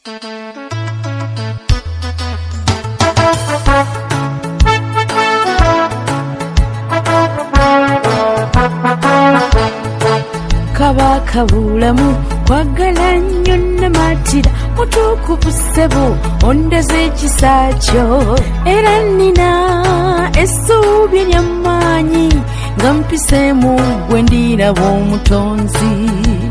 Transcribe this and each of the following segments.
Kabaka Bulamu kwagala nnyo namatira mutuukuvu ssebo ondeze ekisa kyo era nnina essuubi ly'amaanyi nga mpiseemu gwe ndiraba omutonzi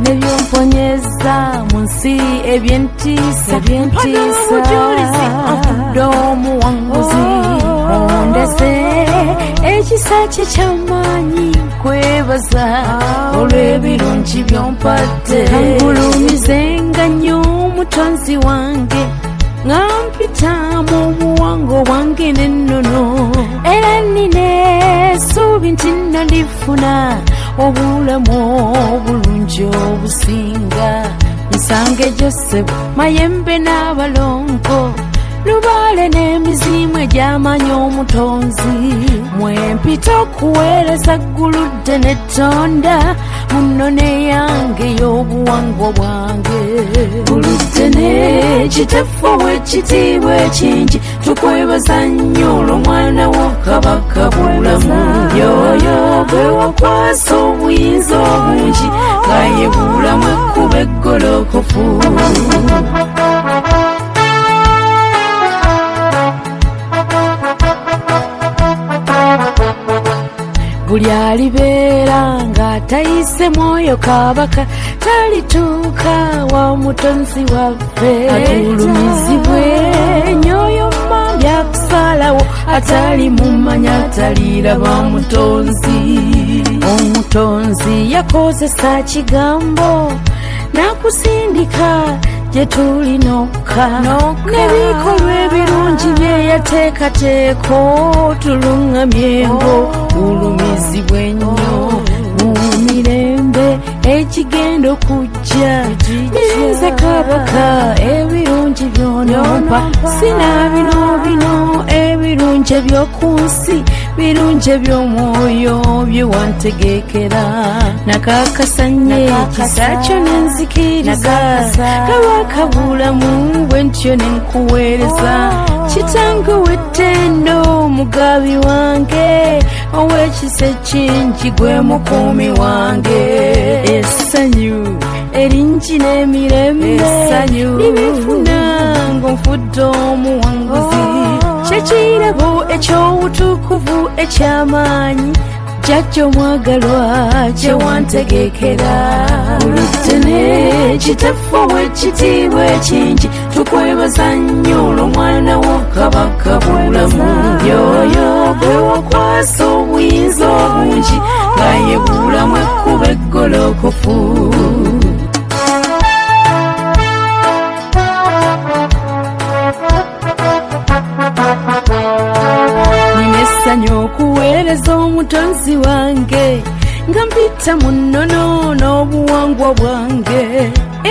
n'ebyomponyeza mu nsi ebyentiisa obujulizi onfudde omuwanguzi ondeze ekisa kye ky'amaanyi kwebaza olw'ebirungi byompadde kangulumizenga nnyo omutonzi wange nga mpita mu buwango bwange n'ennono era nnina essuubi nti nno ndifuna obulamu obulungi obusinga nsange Joseph mayembe n'abalongo Lubale n'emizimu egy'amanyi omutonzi mwempita okuweereza gguludde n'ettonda mu nnone yange y'obuwangwa bwange gguludde n'ekitefu w'ekitiibwa ekingi tukwebaza nnyo olw'omwana wo Kabaka Bulamu y'oyo gwe wakwasa obuyinza obungi nga ye Bulamu ekkuba eggolokofu buli alibeera ng'atayise mwoyo Kabaka talituuka wa mutonzi waffe agulumizibwe nyoyo mma byakusalawo atali mumanya ataliraba mutonzi omutonzi yakozesa kigambo nakusindika gye tulinokka n'ebikolwa ebirungi bye yateekateeka otuluŋŋamyengo ulumizibwe nnyo mu mirembe ekigenda okujja nze Kabaka ebirungi by'onompa sina bino ebirungi eby'oku nsi birungi eby'omwoyo bye wantegekera nakakasanye ekisa kyo nenzikiriza Kabaka Bulamu bwe ntyo nenkuweereza kitange w'ettendo omugabi wange ow'ekisa ekingi gwe mukuumi wange essanyu eringi n'emirembe nibifuna ng'onfudde omuwanguzi kyekirabo eky'obutukuvu eky'amaanyi jjajja omwagalwa kye wantegekera oludde n'ekitefu w'ekitiibwa ekingi tukwebaza nnyo olw'omwana wo Kabaka Bulamu y'oyo gwe wakwasa obuyinza obungi nga ye Bulamu ekkuba eggolokofu okuweereza omutonzi wange nga mpita mu nnono n'obuwangwa bwange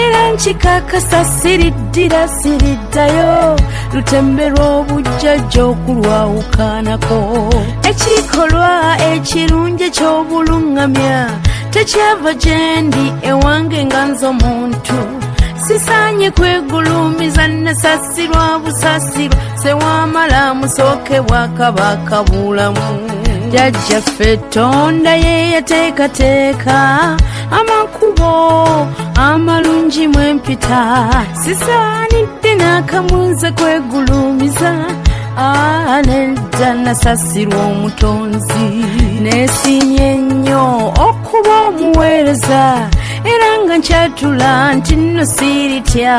era nkikakasa siriddayo lutembe lw'obujjajja okulwawukanako ekikolwa ekirungi eky'obuluŋŋamya tekyava gye ndi ewange nga nze omuntu sisaanye kwegulumiza nasasirwa busasirwa sewamala musooke bwa Kabaka Bulamu jjajjaffe Tonda ye yateekateeka amakubo amalungi mwempita sisaanidde n'akamunze kwegulumiza nedda nasasirwa omutonzi neesiimye nnyo okuba omuweereza era nga nkyatula nti nno siiritya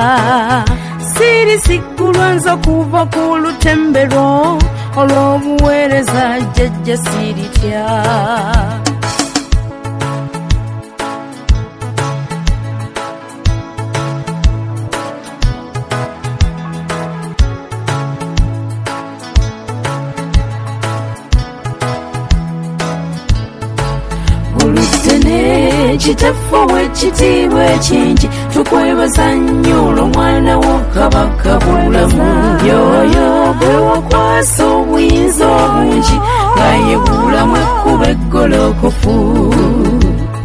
siirisigulwa nza okuva ku lutembe lwo olw'obuweereza jjajja siiritya ekitefu w'ekitiibwa ekingi tukwebaza nnyo olw'omwana wo Kabaka Bulamu y'oyo gwe wakwasa obuyinza obungi nga ye Bulamu ekkuba eggolokofu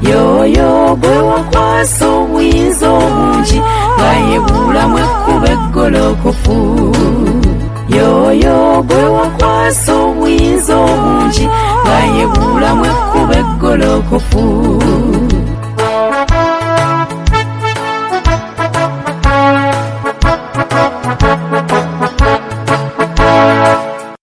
y'oyo gwe wakwasa obuyinza obungi nga ye Bulamu ekkuba eggolokofu eggolokofu yoyo gwe wakwasa obuyinza obungi nga ye Bulamu ekkuba eggolokofu